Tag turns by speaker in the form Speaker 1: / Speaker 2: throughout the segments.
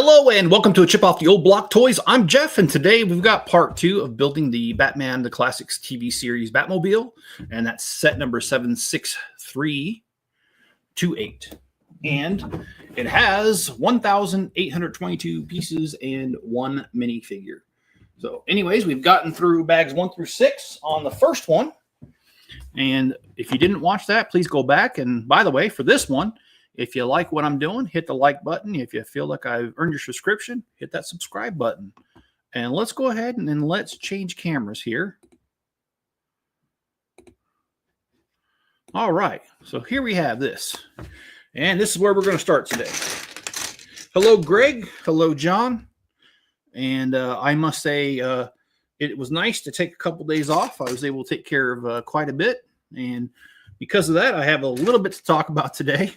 Speaker 1: Hello and welcome to a Chip Off the Old Block Toys. I'm Jeff, and today we've got part 2 of building the Batman the Classics TV series Batmobile, and that's set number 76328. And it has 1,822 pieces and one minifigure. So anyways, we've gotten through bags 1 through 6 on the first one. And if you didn't watch that, please go back. And by the way, for this one, if you like what I'm doing, hit the like button. If you feel like I've earned your subscription, hit that subscribe button. And let's go ahead and then let's change cameras here. All right, so here we have this. And this is where we're going to start today. Hello, Greg. Hello, John. And I must say, it was nice to take a couple days off. I was able to take care of quite a bit. And because of that, I have a little bit to talk about today.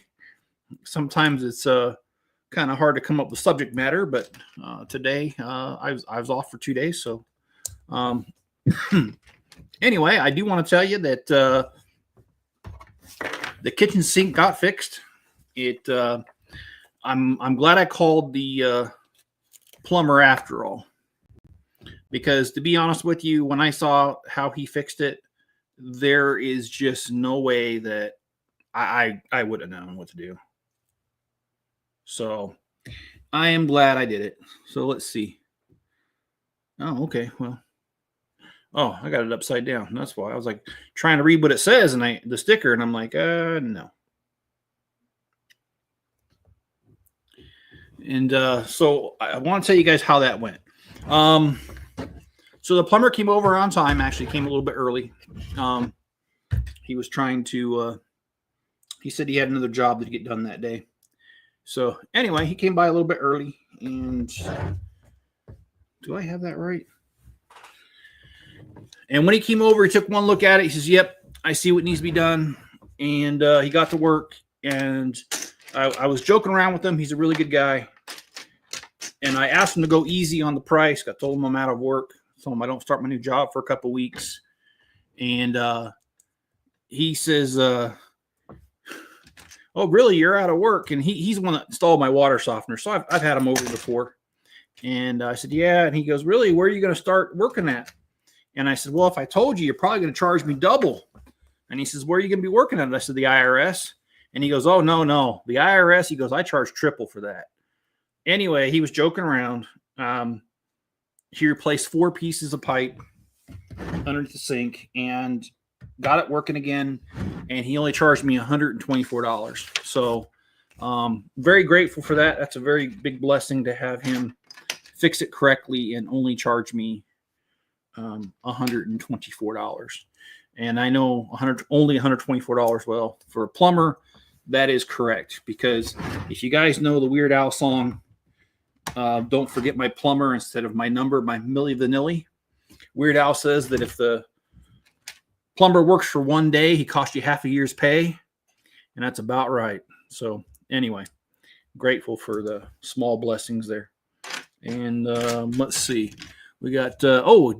Speaker 1: Sometimes it's kind of hard to come up with subject matter, but today I was off for 2 days. So anyway, I do want to tell you that the kitchen sink got fixed. I'm glad I called the plumber after all, because to be honest with you, when I saw how he fixed it, there is just no way that I would have known what to do. So I am glad I did it. So let's see. Oh, okay. Well, oh, I got it upside down. That's why I was like trying to read what it says and the sticker, and I'm like, no. And so I want to tell you guys how that went. So the plumber came over on time. Actually, came a little bit early. He was trying to. He said he had another job to get done that day. So anyway, he came by a little bit early, and do I have that right? And when he came over, he took one look at it. He says, "Yep, I see what needs to be done." And he got to work, and I was joking around with him. He's a really good guy. And I asked him to go easy on the price. I told him I'm out of work. Told him I don't start my new job for a couple of weeks. And he says, "Oh, really? You're out of work?" And he's the one that installed my water softener. So I've had him over before. And I said, "Yeah." And he goes, "Really? Where are you going to start working at?" And I said, "Well, if I told you, you're probably going to charge me double." And he says, "Where are you going to be working at?" I said, "The IRS." And he goes, "Oh, no. The IRS," he goes, "I charge triple for that." Anyway, he was joking around. He replaced 4 pieces of pipe underneath the sink and got it working again, and he only charged me $124. So very grateful for that. That's a very big blessing to have him fix it correctly and only charge me $124. And I know only $124. Well, for a plumber, that is correct, because if you guys know the Weird Al song, "Don't Forget My Plumber" instead of "My Number" by Milli Vanilli, Weird Al says that if the plumber works for 1 day, he costs you half a year's pay. And that's about right. So anyway, grateful for the small blessings there. And let's see. We got,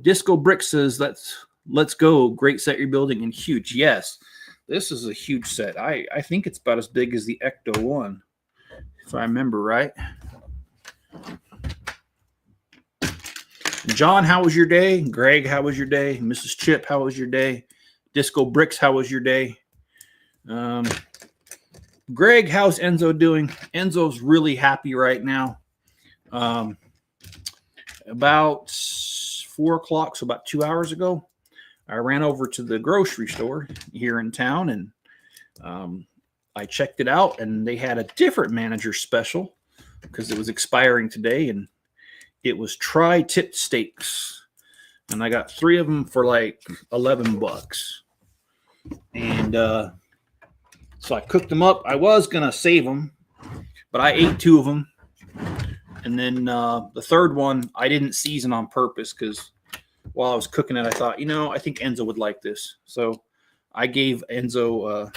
Speaker 1: Disco Brick says, let's go. Great set you're building and huge. Yes, this is a huge set. I think it's about as big as the Ecto one, if I remember right. John, how was your day? Greg, how was your day? Mrs. Chip, how was your day? Disco Bricks, how was your day? Greg, how's Enzo doing? Enzo's really happy right now. About 4 o'clock, so about 2 hours ago, I ran over to the grocery store here in town, and I checked it out, and they had a different manager special because it was expiring today, and it was tri-tip steaks. And I got 3 of them for like $11. And so I cooked them up. I was going to save them, but I ate 2 of them. And then the third one, I didn't season on purpose because while I was cooking it, I thought, I think Enzo would like this. So I gave Enzo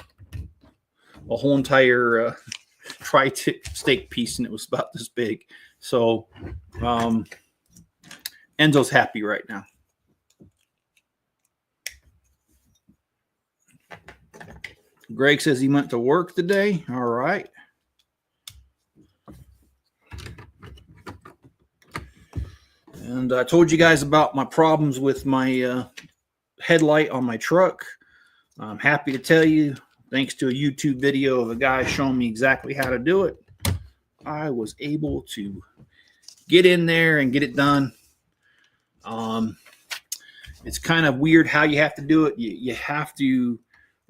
Speaker 1: a whole entire tri-tip steak piece, and it was about this big. So Enzo's happy right now. Greg says he went to work today. All right. And I told you guys about my problems with my headlight on my truck. I'm happy to tell you, thanks to a YouTube video of a guy showing me exactly how to do it, I was able to get in there and get it done. It's kind of weird how you have to do it. You have to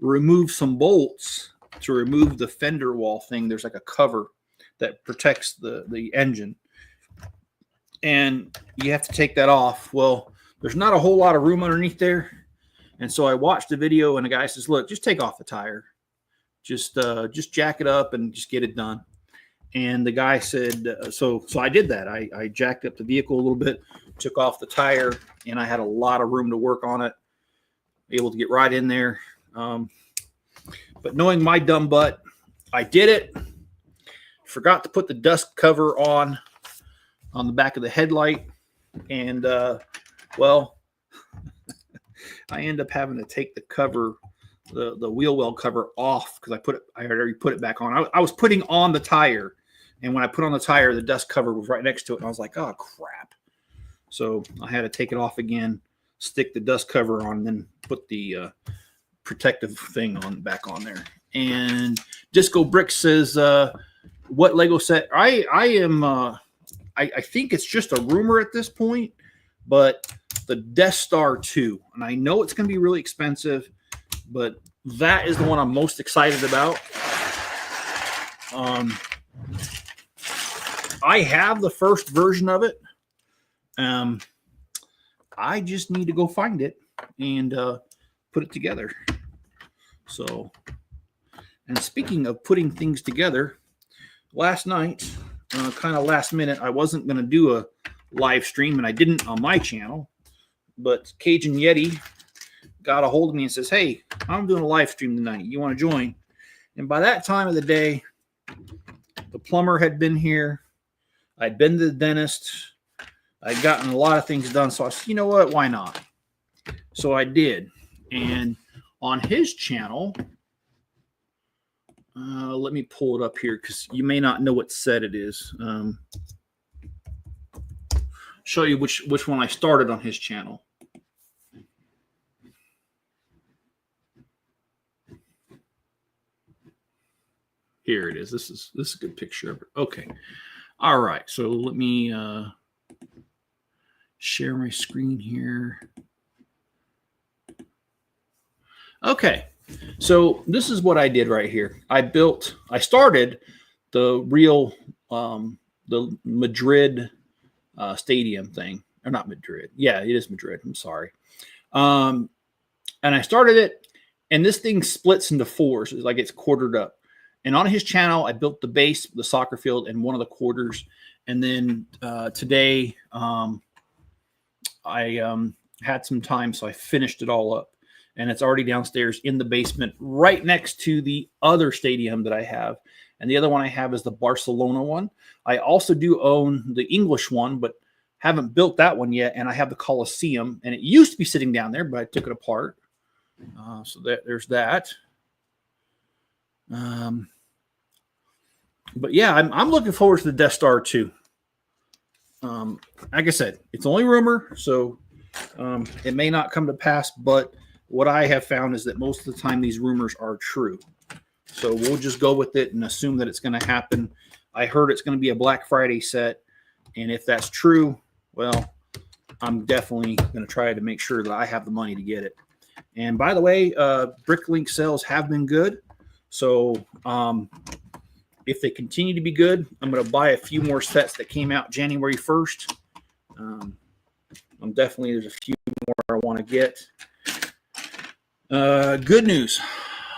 Speaker 1: remove some bolts to remove the fender wall thing. There's like a cover that protects the engine, and you have to take that off. Well, there's not a whole lot of room underneath there, and so I watched the video, and the guy says, look, just take off the tire, just jack it up and just get it done. And the guy said, so I did that. I jacked up the vehicle a little bit, took off the tire, and I had a lot of room to work on it, able to get right in there. But knowing my dumb butt, I did it. Forgot to put the dust cover on the back of the headlight. And, well, I end up having to take the cover, the wheel well cover off because I had already put it back on. I was putting on the tire. And when I put on the tire, the dust cover was right next to it. And I was like, oh, crap. So I had to take it off again, stick the dust cover on, and then put the protective thing back on there. And Disco Brick says, what Lego set? I think it's just a rumor at this point, but the Death Star 2. And I know it's going to be really expensive, but that is the one I'm most excited about. I have the first version of it. I just need to go find it and put it together. So, and speaking of putting things together, last night, kind of last minute, I wasn't going to do a live stream, and I didn't on my channel, but Cajun Yeti got a hold of me and says, hey, I'm doing a live stream tonight. You want to join? And by that time of the day, the plumber had been here. I'd been to the dentist. I'd gotten a lot of things done. So I said, you know what? Why not? So I did. And on his channel, let me pull it up here because you may not know what set it is. Show you which one I started on his channel. Here it is. This is a good picture of it. Okay. All right. So let me share my screen here. Okay. So this is what I did right here. I started the real, the Madrid stadium thing. Or not Madrid. Yeah, it is Madrid. I'm sorry. And I started it, and this thing splits into fours. It's like it's quartered up. And on his channel, I built the base, the soccer field, and one of the quarters. And then today, I had some time, so I finished it all up. And it's already downstairs in the basement, right next to the other stadium that I have. And the other one I have is the Barcelona one. I also do own the English one, but haven't built that one yet. And I have the Coliseum, and it used to be sitting down there, but I took it apart. So there's that. But yeah, I'm looking forward to the Death Star 2. Like I said, it's only rumor, so it may not come to pass, but what I have found is that most of the time these rumors are true. So we'll just go with it and assume that it's going to happen. I heard it's going to be a Black Friday set, and if that's true, well, I'm definitely going to try to make sure that I have the money to get it. And by the way, Bricklink sales have been good. So if they continue to be good, I'm going to buy a few more sets that came out January 1st. There's a few more I want to get. Good news.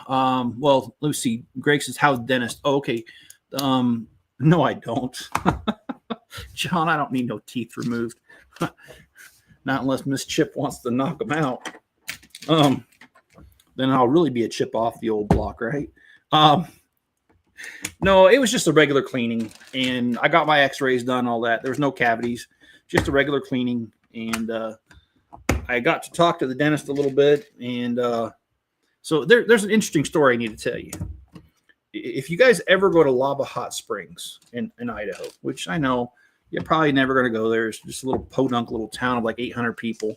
Speaker 1: Well, let's see. Greg says, how's dentist? Oh, okay. No, I don't. John, I don't need no teeth removed. Not unless Miss Chip wants to knock them out. Then I'll really be a chip off the old block, right? No, it was just a regular cleaning, and I got my x-rays done, all that. There was no cavities, just a regular cleaning. And I got to talk to the dentist a little bit, and so there's an interesting story I need to tell you. If you guys ever go to Lava Hot Springs in Idaho, which I know You're probably never going to go there. It's just a little podunk little town of like 800 people.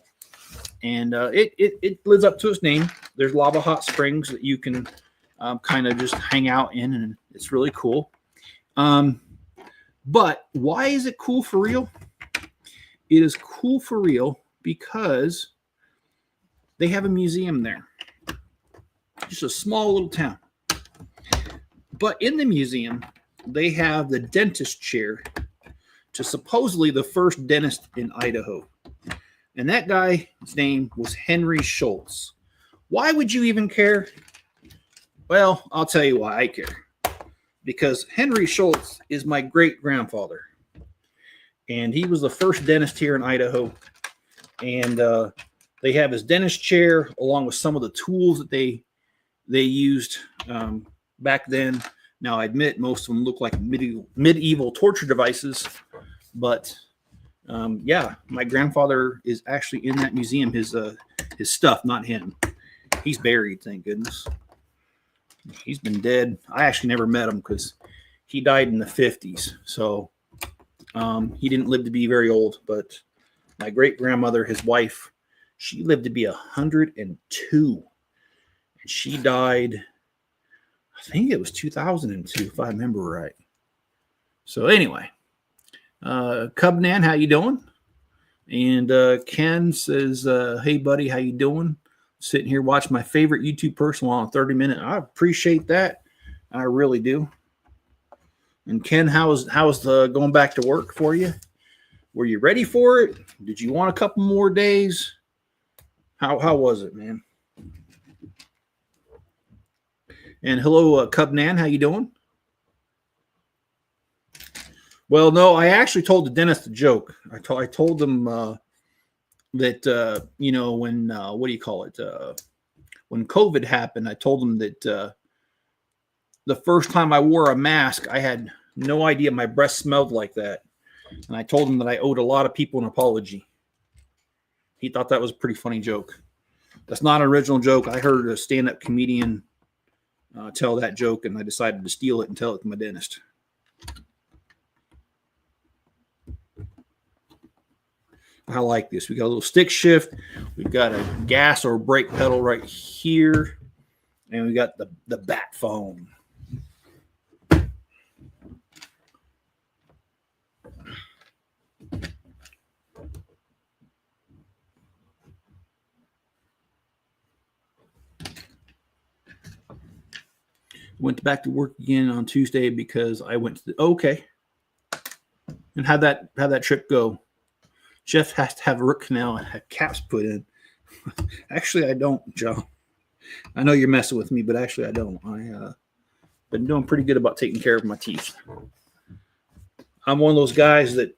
Speaker 1: And it lives up to its name. There's lava hot springs that you can kind of just hang out in, and it's really cool. But why is it cool for real? It is cool for real because they have a museum there. Just a small little town. But in the museum, they have the dentist chair to supposedly the first dentist in Idaho. And that guy's name was Henry Schultz. Why would you even care? Well, I'll tell you why I care. Because Henry Schultz is my great-grandfather. And he was the first dentist here in Idaho. And they have his dentist chair along with some of the tools that they used back then. Now, I admit most of them look like medieval torture devices. But, yeah, my grandfather is actually in that museum. His stuff, not him. He's buried, thank goodness. He's been dead. I actually never met him because he died in the 50s. So he didn't live to be very old. But my great-grandmother, his wife, she lived to be 102. And she died, I think it was 2002, if I remember right. So anyway, Cubnan, how you doing? And Ken says, hey, buddy, how you doing? Sitting here watching my favorite YouTube person on 30-minute. I appreciate that. I really do. And Ken, how's the going back to work for you? Were you ready for it? Did you want a couple more days? How was it, man? And hello, Cubnan, how you doing? Well, no, I actually told the dentist a joke. I told them that, you know, when, what do you call it? When COVID happened, I told them that the first time I wore a mask, I had no idea my breath smelled like that. And I told him that I owed a lot of people an apology. He thought that was a pretty funny joke. That's not an original joke. I heard a stand-up comedian tell that joke, and I decided to steal it and tell it to my dentist. I like this. We got a little stick shift. We've got a gas or brake pedal right here. And we got the bat phone. Went back to work again on Tuesday because I went to the okay. And how'd that trip go? Jeff has to have a root canal and have caps put in. Actually, I don't, John. I know you're messing with me, but actually I don't. I've been doing pretty good about taking care of my teeth. I'm one of those guys that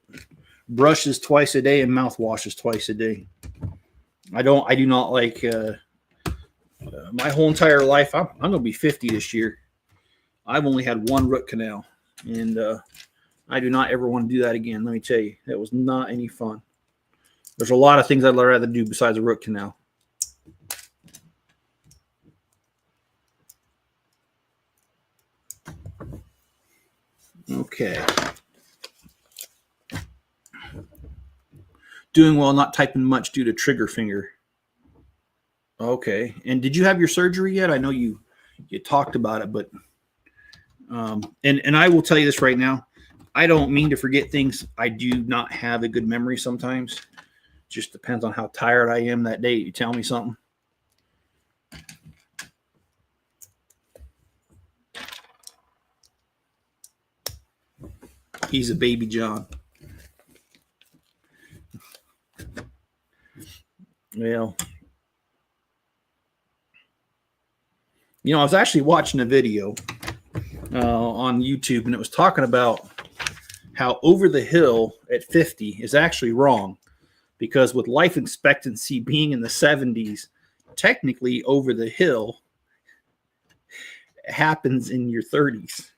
Speaker 1: brushes twice a day and mouth washes twice a day. I do not like my whole entire life. I'm going to be 50 this year. I've only had one root canal, and I do not ever want to do that again. Let me tell you, that was not any fun. There's a lot of things I'd rather do besides a root canal. Okay. Doing well, not typing much due to trigger finger. Okay. And did you have your surgery yet? I know you talked about it, but and I will tell you this right now. I don't mean to forget things. I do not have a good memory sometimes. Just depends on how tired I am that day. You tell me something. He's a baby John. Well, you know, I was actually watching a video on YouTube, and it was talking about how over the hill at 50 is actually wrong. Because with life expectancy being in the 70s, technically over the hill happens in your 30s.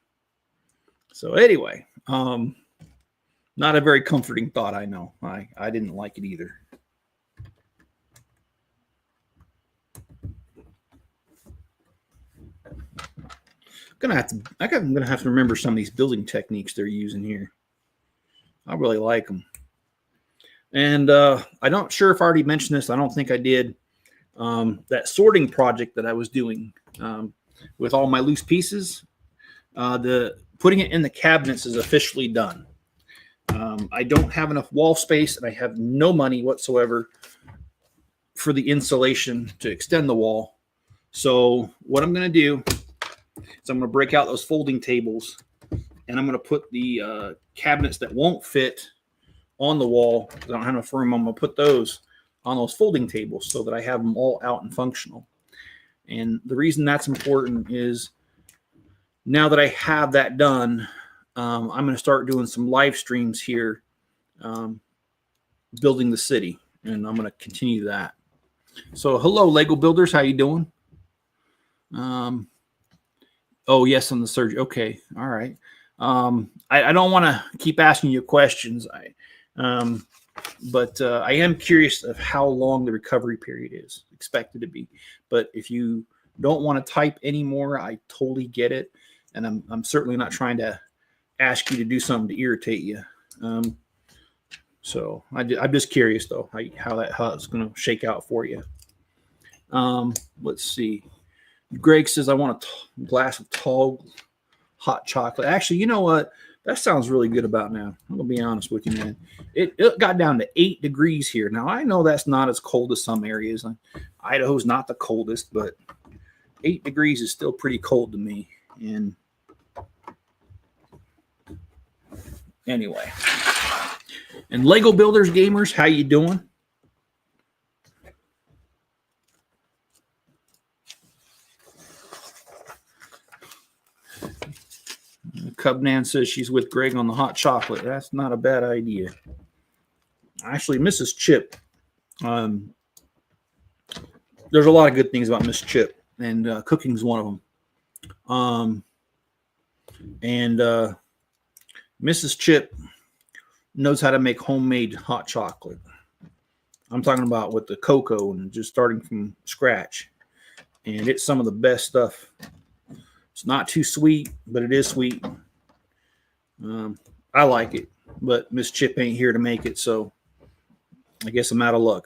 Speaker 1: So anyway, not a very comforting thought, I know. I didn't like it either. I'm gonna have to remember some of these building techniques they're using here. I really like them. And I'm not sure if I already mentioned this. I don't think I did. That sorting project that I was doing with all my loose pieces, the putting it in the cabinets is officially done. I don't have enough wall space, and I have no money whatsoever for the insulation to extend the wall. So what I'm going to do is I'm going to break out those folding tables, and I'm going to put the cabinets that won't fit on the wall. I don't have enough room. I'm going to put those on those folding tables so that I have them all out and functional. And the reason that's important is now that I have that done, I'm going to start doing some live streams here, building the city, and I'm going to continue that. So hello, Lego builders. How you doing? Oh, yes, on the surgery. Okay. All right. I don't want to keep asking you questions. But I am curious of how long the recovery period is expected to be. But if you don't want to type anymore, I totally get it. And I'm certainly not trying to ask you to do something to irritate you. So I'm just curious, though, how it's going to shake out for you. Let's see. Greg says, I want a glass of tall hot chocolate. Actually, you know what? That sounds really good about now. I'm going to be honest with you, man. It got down to 8 degrees here. Now, I know that's not as cold as some areas. Idaho's not the coldest, but 8 degrees is still pretty cold to me. And anyway. And Lego Builders gamers, how you doing? Cubnan says she's with Greg on the hot chocolate. That's not a bad idea. Actually, Mrs. Chip, there's a lot of good things about Miss Chip, and cooking's one of them. And Mrs. Chip knows how to make homemade hot chocolate. I'm talking about with the cocoa and just starting from scratch. And it's some of the best stuff. It's not too sweet, but it is sweet. I like it, but Miss Chip ain't here to make it, so I guess I'm out of luck.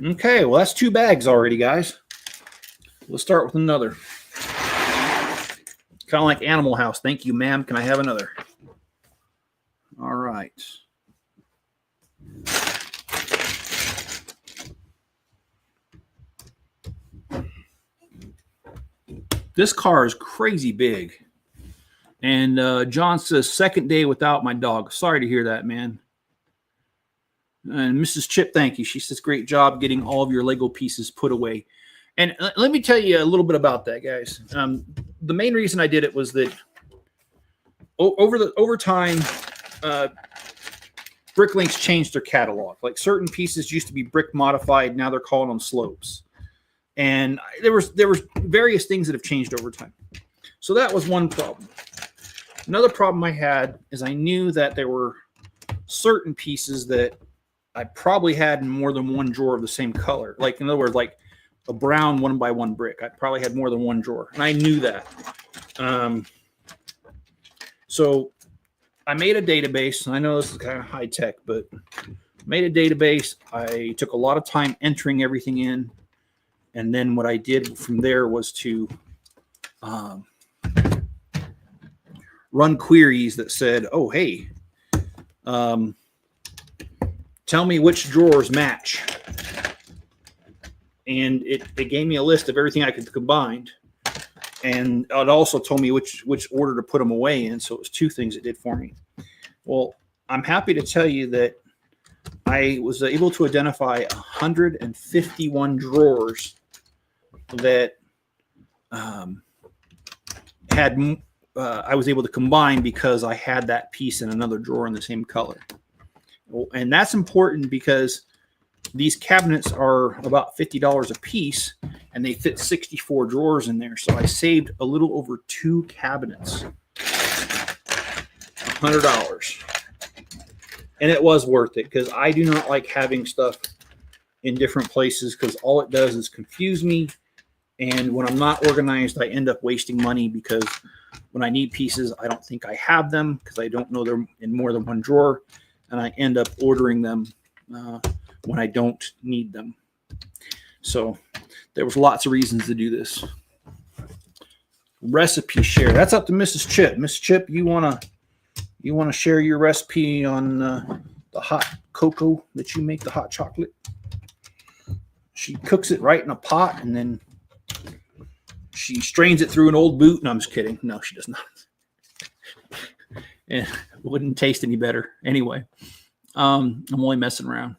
Speaker 1: Okay, well, that's 2 bags already, guys. Let's start with another. Kind of like Animal House. Thank you, ma'am. Can I have another? All right. This car is crazy big. And John says, 2nd day without my dog. Sorry to hear that, man. And Mrs. Chip, thank you. She says, great job getting all of your Lego pieces put away. And let me tell you a little bit about that, guys. The main reason I did it was that over time, Bricklink's changed their catalog. Like certain pieces used to be brick modified. Now they're calling them slopes. And there was various things that have changed over time. So that was one problem. Another problem I had is I knew that there were certain pieces that I probably had in more than one drawer of the same color. Like, in other words, like a brown 1x1 brick. I probably had more than one drawer. And I knew that. So I made a database. I know this is kind of high tech, but made a database. I took a lot of time entering everything in. And then what I did from there was to run queries that said, oh, hey, tell me which drawers match. And it gave me a list of everything I could combine. And it also told me which order to put them away in. So it was 2 things it did for me. Well, I'm happy to tell you that I was able to identify 151 drawers that I was able to combine because I had that piece in another drawer in the same color. And that's important because these cabinets are about $50 a piece, and they fit 64 drawers in there. So I saved a little over 2 cabinets, $100. And it was worth it because I do not like having stuff in different places because all it does is confuse me. And when I'm not organized, I end up wasting money because when I need pieces, I don't think I have them because I don't know they're in more than one drawer. And I end up ordering them when I don't need them. So there was lots of reasons to do this. Recipe share. That's up to Mrs. Chip. Miss Chip, you wanna share your recipe on the hot cocoa that you make, the hot chocolate? She cooks it right in a pot and then she strains it through an old boot. No, I'm just kidding. No, she does not. It wouldn't taste any better. Anyway, I'm only messing around.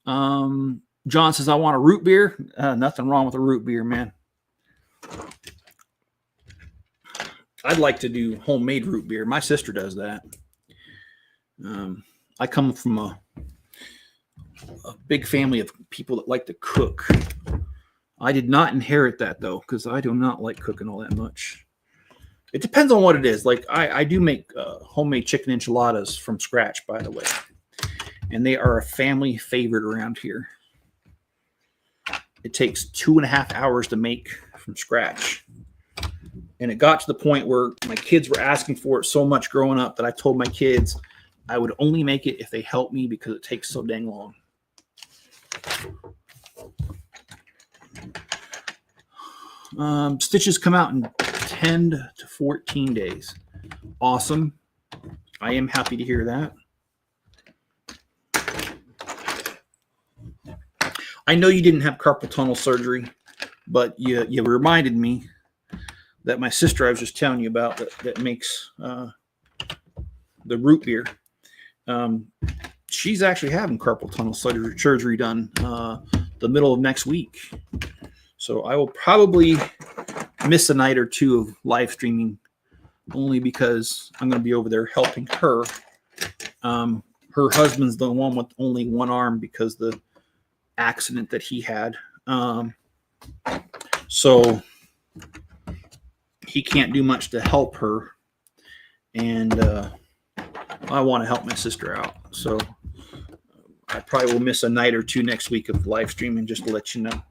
Speaker 1: John says, I want a root beer. Nothing wrong with a root beer, man. I'd like to do homemade root beer. My sister does that. I come from a big family of people that like to cook. I did not inherit that, though, because I do not like cooking all that much. It depends on what it is. Like, I do make homemade chicken enchiladas from scratch, by the way. And they are a family favorite around here. It takes 2.5 hours to make from scratch. And it got to the point where my kids were asking for it so much growing up that I told my kids I would only make it if they helped me because it takes so dang long. Stitches come out in 10 to 14 days. Awesome. I am happy to hear that. I know you didn't have carpal tunnel surgery, but you reminded me that my sister I was just telling you about that makes the root beer. She's actually having carpal tunnel surgery done the middle of next week. So I will probably miss a night or two of live streaming only because I'm going to be over there helping her. Her husband's the one with only one arm because the accident that he had. So he can't do much to help her. And I want to help my sister out. So I probably will miss a night or two next week of live streaming just to let you know.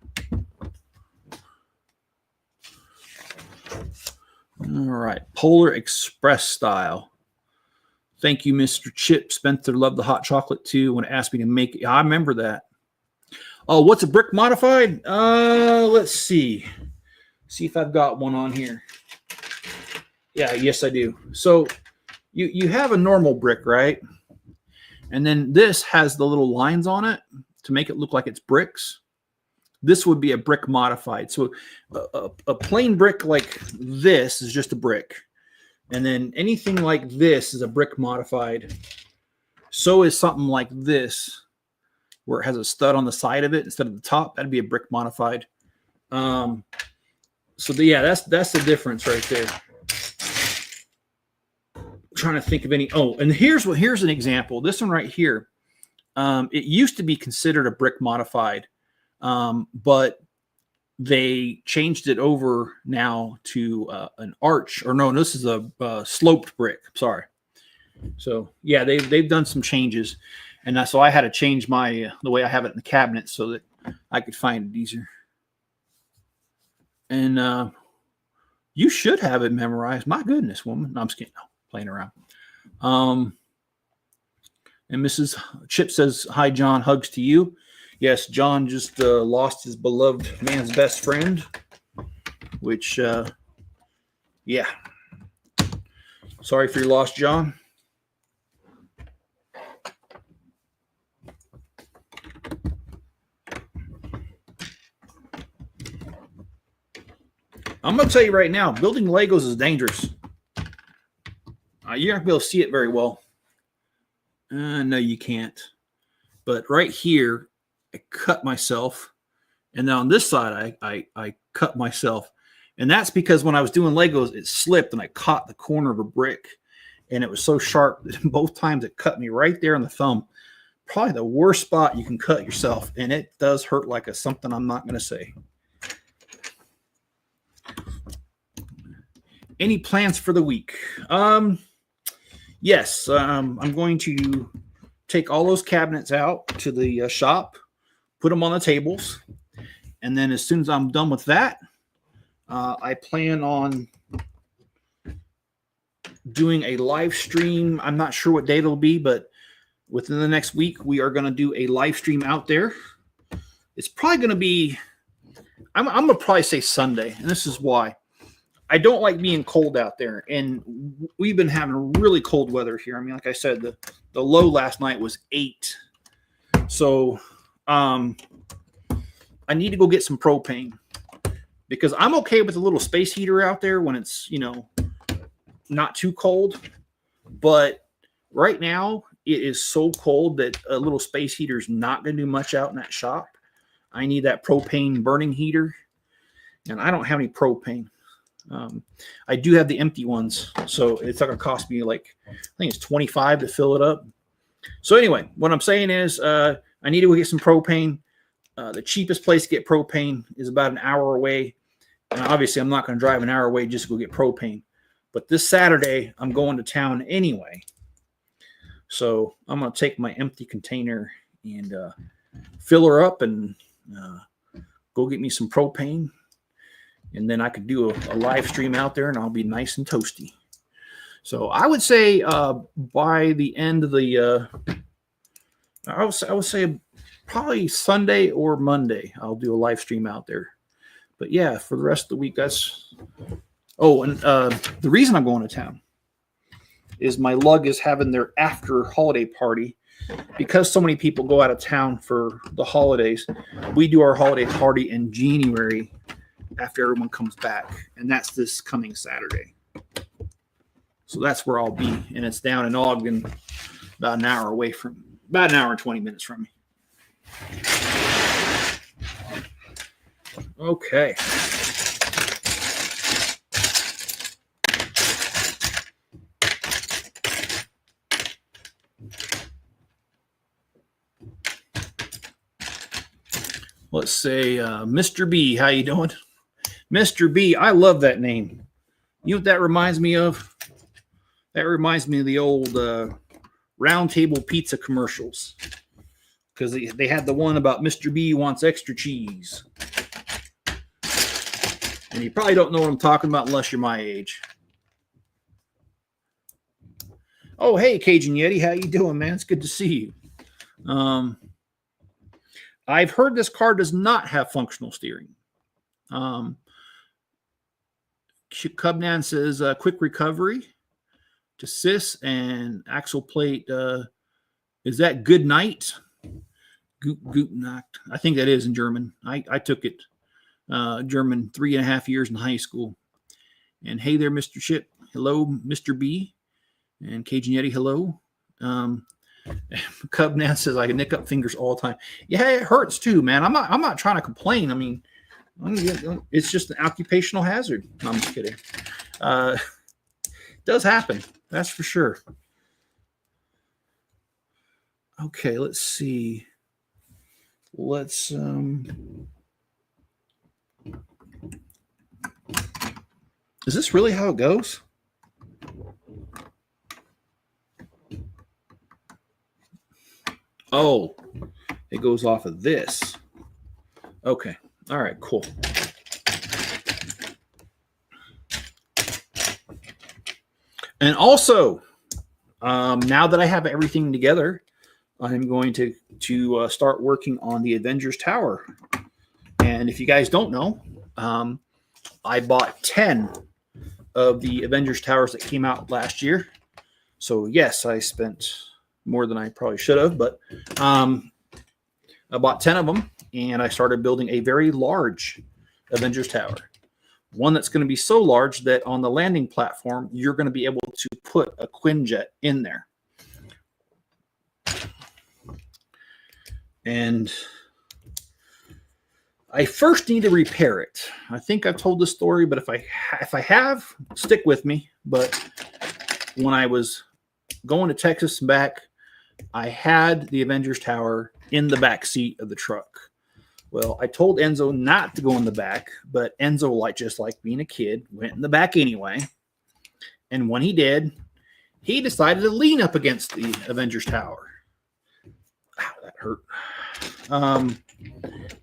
Speaker 1: All right. Polar Express style. Thank you, Mr. Chip Spencer. Loved the hot chocolate too when it asked me to make it. I remember that. Oh, what's a brick modified? Let's see. See if I've got one on here. Yeah, yes, I do. So you have a normal brick, right? And then this has the little lines on it to make it look like it's bricks. This would be a brick modified. So a plain brick like this is just a brick. And then anything like this is a brick modified. So is something like this, where it has a stud on the side of it instead of the top. That'd be a brick modified. So yeah, that's the difference right there. I'm trying to think of any. Oh, and here's an example. This one right here. It used to be considered a brick modified, but they changed it over now to an arch. Or no, this is a sloped brick. Sorry. So yeah, they've done some changes, and so I had to change my the way I have it in the cabinet so that I could find it easier. And you should have it memorized. My goodness, woman. No, I'm just kidding. No, playing around. And Mrs. Chip says, hi, John. Hugs to you. Yes, John just lost his beloved man's best friend, which, yeah. Sorry for your loss, John. I'm going to tell you right now, building Legos is dangerous. You're not going to be able to see it very well. No, you can't. But right here, I cut myself. And then on this side, I cut myself. And that's because when I was doing Legos, it slipped and I caught the corner of a brick. And it was so sharp that both times it cut me right there on the thumb. Probably the worst spot you can cut yourself. And it does hurt like something I'm not going to say. Any plans for the week? Yes, I'm going to take all those cabinets out to the shop, put them on the tables. And then as soon as I'm done with that, I plan on doing a live stream. I'm not sure what date it'll be, but within the next week, we are going to do a live stream out there. It's probably going to be, I'm going to probably say Sunday. And this is why. I don't like being cold out there. And we've been having really cold weather here. I mean, like I said, the low last night was 8. So I need to go get some propane because I'm okay with a little space heater out there when it's, not too cold. But right now it is so cold that a little space heater is not going to do much out in that shop. I need that propane burning heater, and I don't have any propane. I do have the empty ones, so it's not going to cost me I think it's $25 to fill it up. So anyway, what I'm saying is I need to go get some propane. The cheapest place to get propane is about an hour away. And obviously, I'm not going to drive an hour away just to go get propane. But this Saturday, I'm going to town anyway. So I'm going to take my empty container and fill her up and go get me some propane. And then I could do a live stream out there, and I'll be nice and toasty. So I would say by the end of the, I would say probably Sunday or Monday, I'll do a live stream out there. But yeah, for the rest of the week, that's. Oh, and the reason I'm going to town is my lug is having their after holiday party. Because so many people go out of town for the holidays, we do our holiday party in January after everyone comes back, and that's this coming Saturday. So that's where I'll be, and it's down in Ogden, about an hour and 20 minutes from me. Okay. Let's say Mr. B. How you doing? Mr. B, I love that name. You know what that reminds me of? That reminds me of the old Round Table Pizza commercials. Because they had the one about Mr. B wants extra cheese. And you probably don't know what I'm talking about unless you're my age. Oh, hey, Cajun Yeti. How you doing, man? It's good to see you. I've heard this car does not have functional steering. Cubnan says quick recovery to sis and axle plate. Is that good night? Gute Nacht. I think that is in German. I took it German 3.5 years in high school. And hey there, Mr. Chip. Hello, Mr. B. And Cajun Yeti, hello. Cubnan says I can nick up fingers all the time. Yeah, it hurts too, man. I'm not trying to complain. I mean, it's just an occupational hazard. No, I'm just kidding. It does happen. That's for sure. Okay, let's see. Let's is this really how it goes? Oh, it goes off of this. Okay. All right, cool. And also, now that I have everything together, I'm going to start working on the Avengers Tower. And if you guys don't know, I bought 10 of the Avengers Towers that came out last year. So yes, I spent more than I probably should have, but I bought 10 of them, and I started building a very large Avengers Tower. One that's going to be so large that on the landing platform, you're going to be able to put a Quinjet in there. And I first need to repair it. I think I've told this story, but if I have, stick with me. But when I was going to Texas and back, I had the Avengers Tower in the back seat of the truck. Well, I told Enzo not to go in the back, but Enzo, just like being a kid, went in the back anyway. And when he did, he decided to lean up against the Avengers Tower. Ow, that hurt.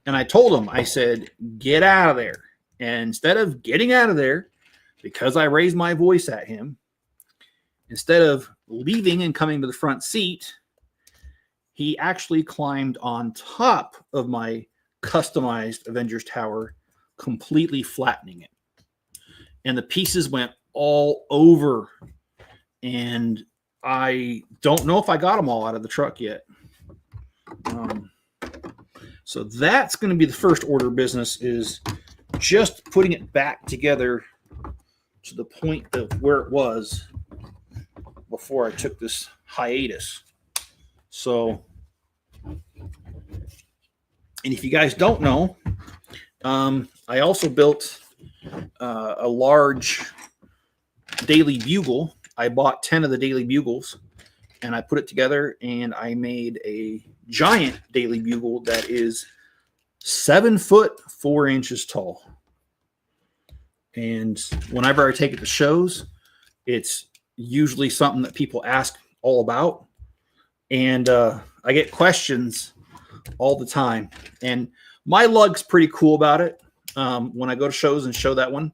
Speaker 1: And I told him, I said, get out of there. And instead of getting out of there, because I raised my voice at him, instead of leaving and coming to the front seat, he actually climbed on top of my customized Avengers Tower, completely flattening it. And the pieces went all over. And I don't know if I got them all out of the truck yet. So that's going to be the first order of business, is just putting it back together to the point of where it was before I took this hiatus. So, and if you guys don't know, I also built a large Daily Bugle. I bought 10 of the Daily Bugles, and I put it together, and I made a giant Daily Bugle that is 7 foot 4 inches tall. And whenever I take it to shows, it's usually something that people ask all about. And I get questions all the time. And my lug's pretty cool about it. When I go to shows and show that one,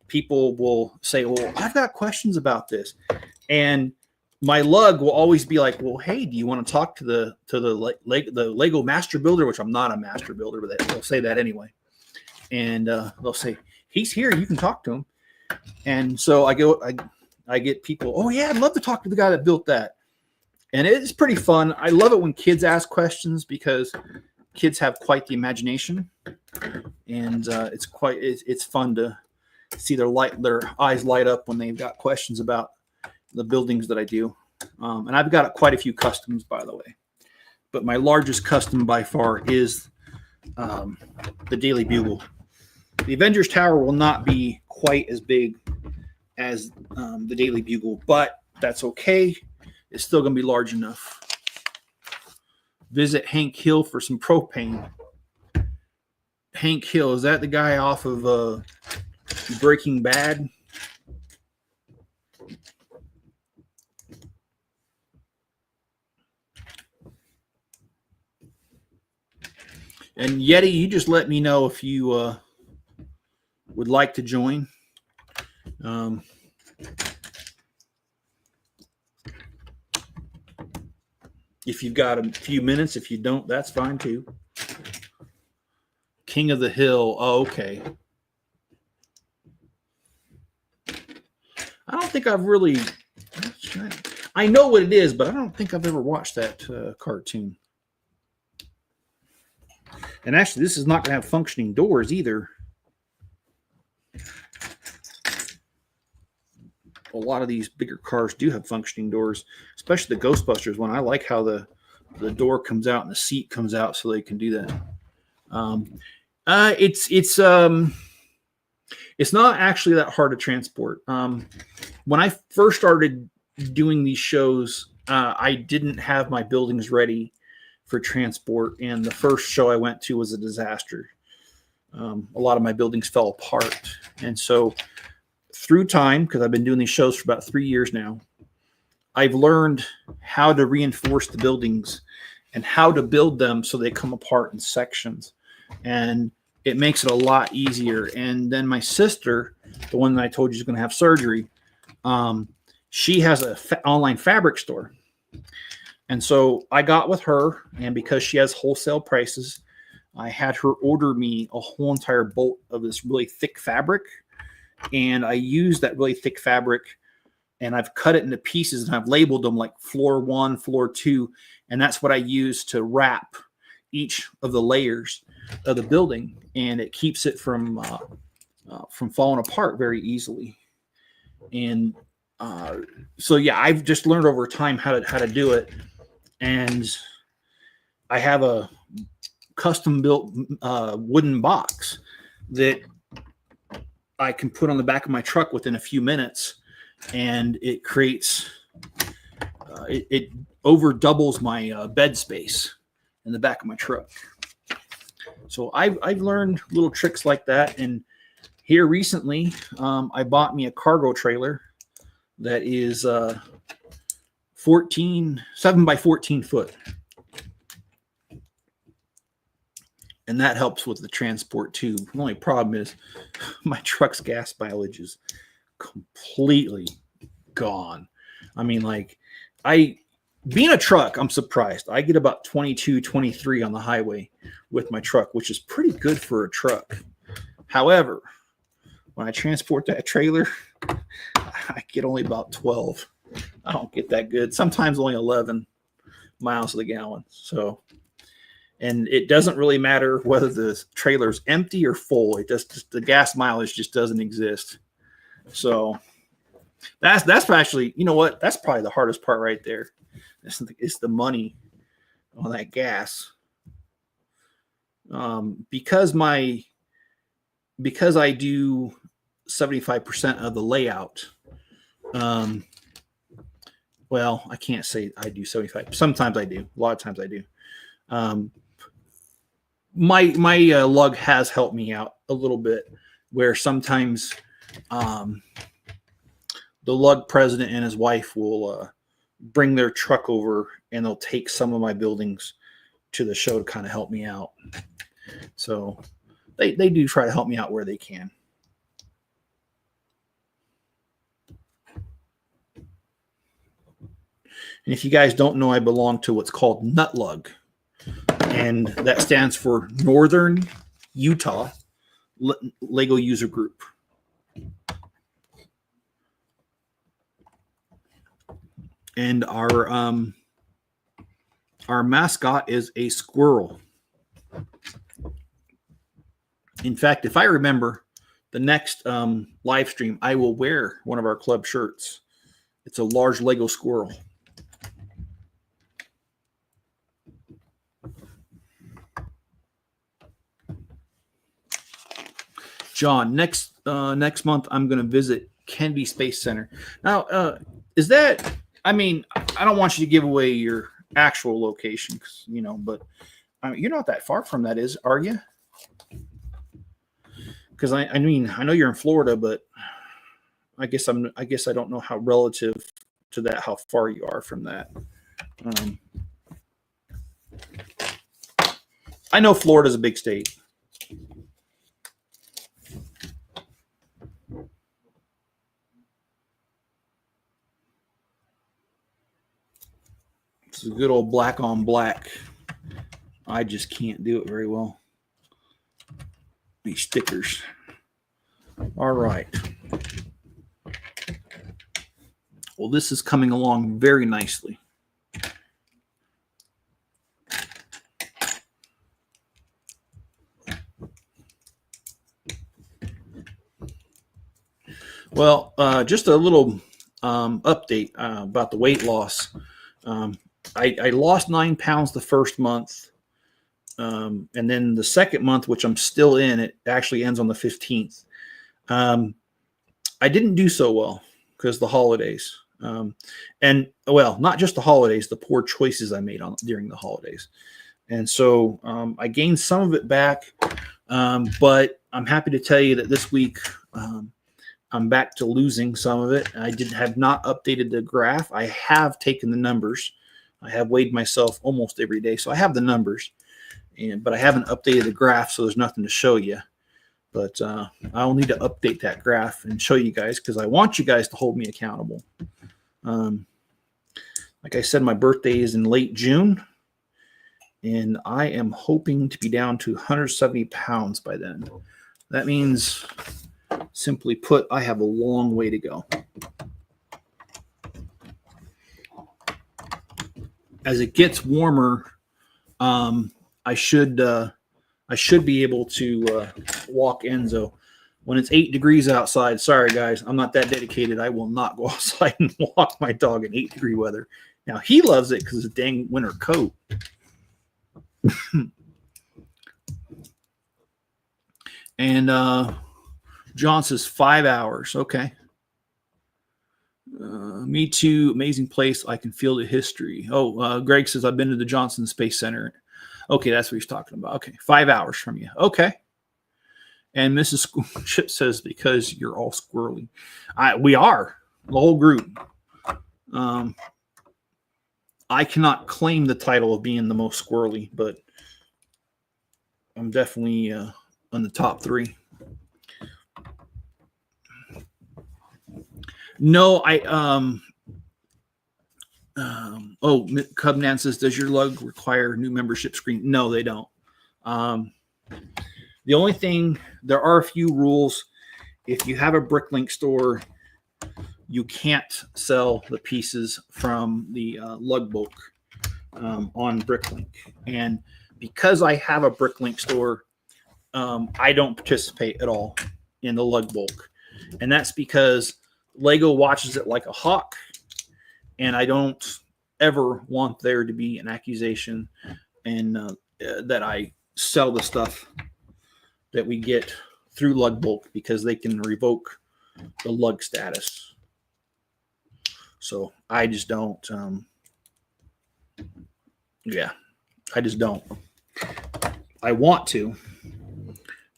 Speaker 1: people will say, well, I've got questions about this. And my lug will always be like, well, hey, do you want to talk to the Lego master builder? Which I'm not a master builder, but they'll say that anyway. And they'll say, he's here, you can talk to him. And so I get people, oh yeah, I'd love to talk to the guy that built that. And it's pretty fun. I love it when kids ask questions, because kids have quite the imagination, and it's fun to see their eyes light up when they've got questions about the buildings that I do. And I've got quite a few customs, by the way, but my largest custom by far is the Daily Bugle. The Avengers Tower will not be quite as big as the Daily Bugle, but that's okay. It's still going to be large enough. Visit Hank Hill for some propane. Hank Hill, is that the guy off of Breaking Bad? And Yeti, you just let me know if you would like to join. If you've got a few minutes, if you don't, that's fine too. King of the Hill. Oh, okay. I don't think I've really... I know what it is, but I don't think I've ever watched that cartoon. And actually, this is not going to have functioning doors either. A lot of these bigger cars do have functioning doors, especially the Ghostbusters one. I like how the door comes out and the seat comes out, so they can do that. It's not actually that hard to transport. When I first started doing these shows, I didn't have my buildings ready for transport, and the first show I went to was a disaster. A lot of my buildings fell apart, and so through time, because I've been doing these shows for about 3 years now, I've learned how to reinforce the buildings and how to build them so they come apart in sections. And it makes it a lot easier. And then my sister, the one that I told you is going to have surgery, she has an online fabric store. And so I got with her, and because she has wholesale prices, I had her order me a whole entire bolt of this really thick fabric. And I used that really thick fabric, and I've cut it into pieces, and I've labeled them like floor 1, floor 2. And that's what I use to wrap each of the layers of the building. And it keeps it from falling apart very easily. And so, yeah, I've just learned over time how to do it. And I have a custom built wooden box that I can put on the back of my truck within a few minutes, and it creates it over doubles my bed space in the back of my truck. So I've learned little tricks like that. And here recently, I bought me a cargo trailer that is 7 by 14 foot. and that helps with the transport too. The only problem is my truck's gas mileage is completely gone. I mean, like, being a truck, I'm surprised. I get about 22, 23 on the highway with my truck, which is pretty good for a truck. However, when I transport that trailer, I get only about 12. I don't get that good. Sometimes only 11 miles to the gallon. So, and it doesn't really matter whether the trailer's empty or full. It just the gas mileage just doesn't exist. So that's actually, you know what? That's probably the hardest part right there. It's the money on that gas. Because I do 75% of the layout. Well, I can't say I do 75. Sometimes I do. A lot of times I do. My lug has helped me out a little bit, where sometimes the lug president and his wife will bring their truck over and they'll take some of my buildings to the show to kind of help me out. So they do try to help me out where they can. And if you guys don't know, I belong to what's called NUTLUG, and that stands for Northern Utah Lego User Group. And our mascot is a squirrel. In fact, if I remember, the next live stream, I will wear one of our club shirts. It's a large Lego squirrel. John, next month I'm going to visit Kennedy Space Center. Now, is that? I mean, I don't want you to give away your actual location, but you're not that far from that, are you? Because I mean, I know you're in Florida, but I guess I don't know how relative to that, how far you are from that. I know Florida's a big state. It's a good old black on black. I just can't do it very well. These stickers. All right. Well, this is coming along very nicely. Well, just a little update about the weight loss. I lost 9 pounds the first month. And then the second month, which I'm still in, it actually ends on the 15th. I didn't do so well because the holidays. And well, not just the holidays, the poor choices I made during the holidays. And so I gained some of it back. But I'm happy to tell you that this week I'm back to losing some of it. I have not updated the graph. I have taken the numbers. I have weighed myself almost every day, so I have the numbers. But I haven't updated the graph, so there's nothing to show you. But I'll need to update that graph and show you guys because I want you guys to hold me accountable. Like I said, my birthday is in late June, and I am hoping to be down to 170 pounds by then. That means, simply put, I have a long way to go. As it gets warmer, I should be able to walk Enzo. When it's 8 degrees outside, sorry guys, I'm not that dedicated. I will not go outside and walk my dog in 8-degree weather. Now he loves it because it's a dang winter coat. And John says 5 hours. Okay. Me too. Amazing place. I can feel the history. Oh, Greg says I've been to the Johnson Space Center. Okay, that's what he's talking about. Okay, 5 hours from you. Okay. And Mrs. Chip says because you're all squirrely. We are the whole group. I cannot claim the title of being the most squirrely, but I'm definitely on the top 3. No, Cub Nan says, does your lug require new membership screen? No, they don't. The only thing, there are a few rules. If you have a Bricklink store, you can't sell the pieces from the lug bulk on Bricklink. And because I have a Bricklink store, I don't participate at all in the lug bulk. And that's because Lego watches it like a hawk. And I don't ever want there to be an accusation and that I sell the stuff that we get through lug bulk, because they can revoke the lug status. So I just don't. I just don't. I want to,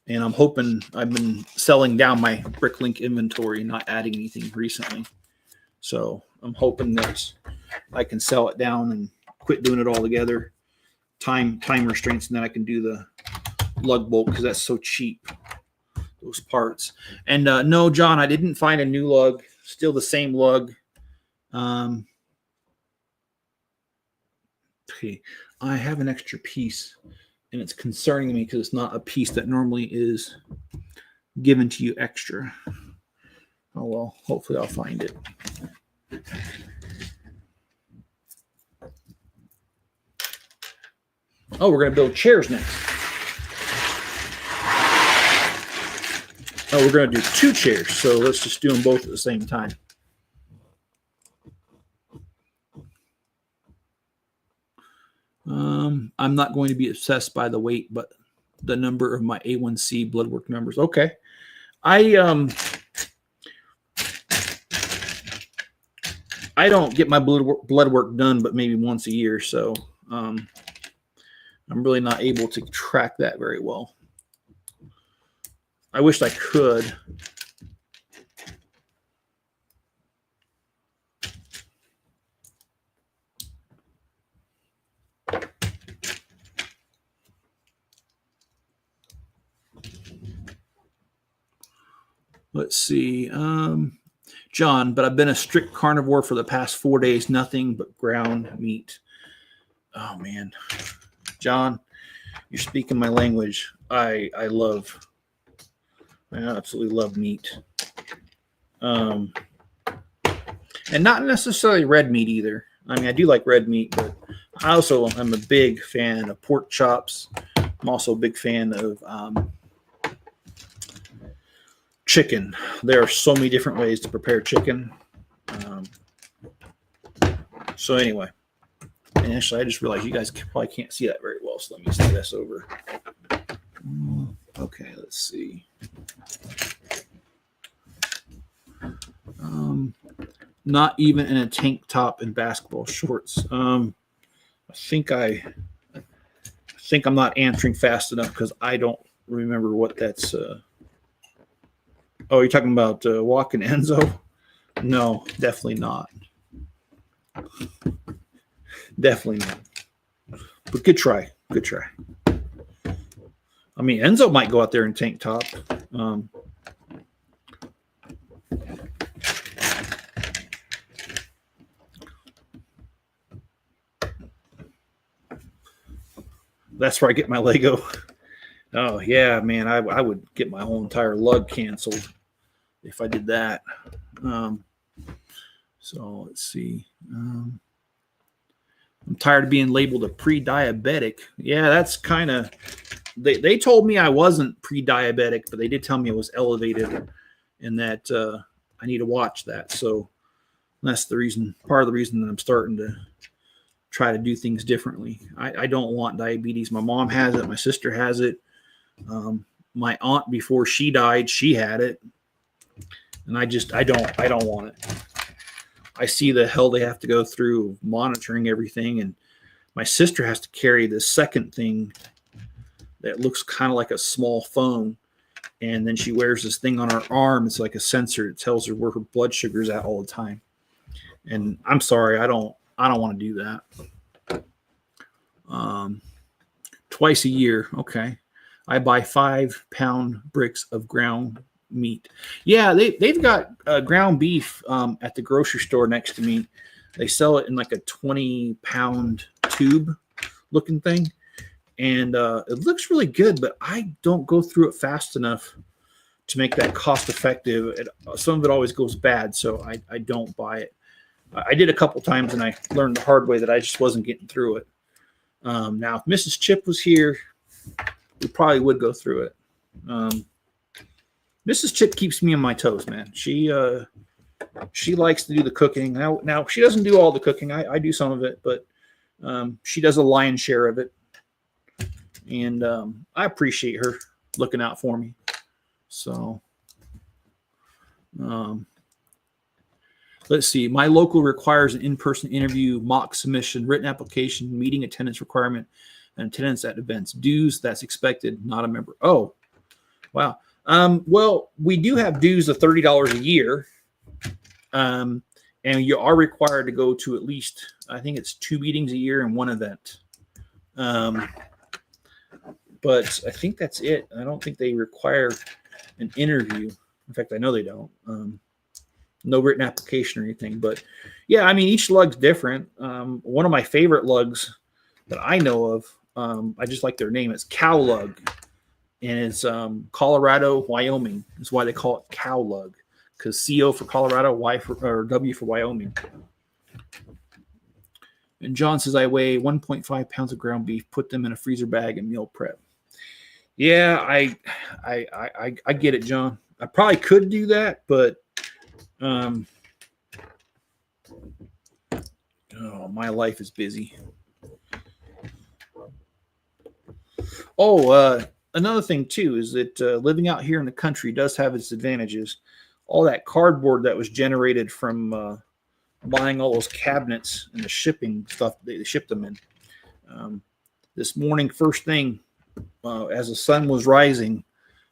Speaker 1: and I'm hoping. I've been selling down my Bricklink inventory, not adding anything recently. So I'm hoping that I can sell it down and quit doing it all together. Time restraints, and then I can do the lug bolt because that's so cheap. Those parts. And no, John, I didn't find a new lug. Still the same lug. Okay, I have an extra piece, and it's concerning me because it's not a piece that normally is given to you extra. Oh well, hopefully I'll find it. Oh, we're going to build chairs next. Oh, we're going to do 2 chairs, so let's just do them both at the same time. I'm not going to be obsessed by the weight, but the number of my A1C blood work numbers. Okay. I don't get my blood work done but maybe once a year, so I'm really not able to track that very well. I wish I could. Let's see. John, but I've been a strict carnivore for the past 4 days. Nothing but ground meat. Oh, man. John, you're speaking my language. I absolutely love meat. And not necessarily red meat either. I mean, I do like red meat, but I also am a big fan of pork chops. I'm also a big fan of chicken. There are so many different ways to prepare chicken. So anyway, and actually I just realized you guys probably can't see that very well, so let me slide this over. Okay, let's see. Not even in a tank top and basketball shorts. I think I'm not answering fast enough because I don't remember what that's. Oh, you're talking about walking Enzo? No, definitely not. Definitely not. But good try. Good try. I mean, Enzo might go out there in tank top. That's where I get my Lego. Oh, yeah, man. I would get my whole entire lug canceled if I did that. So let's see. I'm tired of being labeled a pre-diabetic. Yeah, that's kind of... They told me I wasn't pre-diabetic, but they did tell me it was elevated and that I need to watch that. So that's the reason, part of the reason that I'm starting to try to do things differently. I don't want diabetes. My mom has it. My sister has it. My aunt, before she died, she had it. And I don't want it. I see the hell they have to go through monitoring everything. And my sister has to carry this second thing that looks kind of like a small phone. And then she wears this thing on her arm. It's like a sensor. It tells her where her blood sugar's at all the time. And I'm sorry, I don't want to do that. Twice a year. Okay. I buy 5-pound bricks of ground meat. Yeah, they've got ground beef at the grocery store next to me. They sell it in like a 20-pound tube looking thing. And it looks really good, but I don't go through it fast enough to make that cost effective. Some of it always goes bad, so I don't buy it. I did a couple times, and I learned the hard way that I just wasn't getting through it. Now, if Mrs. Chip was here, we probably would go through it. Mrs. Chip keeps me on my toes, man. She likes to do the cooking. Now she doesn't do all the cooking. I do some of it, but she does a lion's share of it. And I appreciate her looking out for me. So, let's see. My local requires an in-person interview, mock submission, written application, meeting attendance requirement, and attendance at events. Dues, that's expected, not a member. Oh, wow. Well, we do have dues of $30 a year. And you are required to go to at least, I think it's 2 meetings a year and 1 event. But I think that's it. I don't think they require an interview. In fact, I know they don't. No written application or anything. But yeah, I mean, each lug's different. One of my favorite lugs that I know of, I just like their name. It's Cow Lug. And it's Colorado, Wyoming. That's why they call it Cow Lug. Because CO for Colorado, W for Wyoming. And John says, I weigh 1.5 pounds of ground beef, put them in a freezer bag and meal prep. Yeah, I get it, John. I probably could do that, but my life is busy. Another thing too is that living out here in the country does have its advantages. All that cardboard that was generated from buying all those cabinets and the shipping stuff they shipped them in. This morning, first thing, as the sun was rising,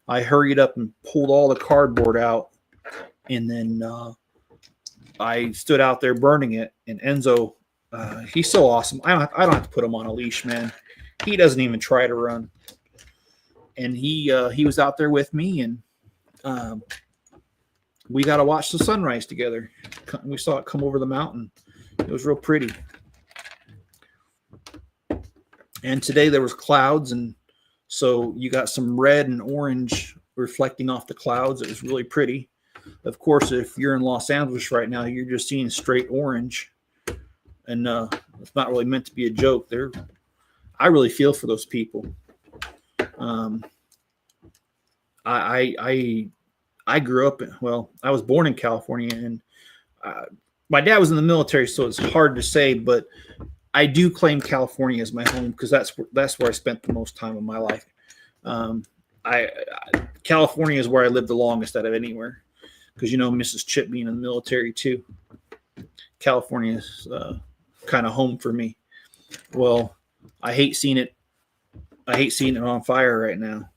Speaker 1: I hurried up and pulled all the cardboard out, and then I stood out there burning it. And Enzo, he's so awesome. I don't have to put him on a leash, man. He doesn't even try to run. And he was out there with me, and we got to watch the sunrise together. We saw it come over the mountain. It was real pretty. And today there was clouds, and so you got some red and orange reflecting off the clouds. It was really pretty. Of course, if you're in Los Angeles right now, you're just seeing straight orange, and it's not really meant to be a joke. I really feel for those people. I grew up I was born in California, and my dad was in the military, so it's hard to say, but I do claim California as my home because that's where I spent the most time of my life. California is where I lived the longest out of anywhere, because Mrs. Chip being in the military too. California is kind of home for me. Well, I hate seeing it on fire right now.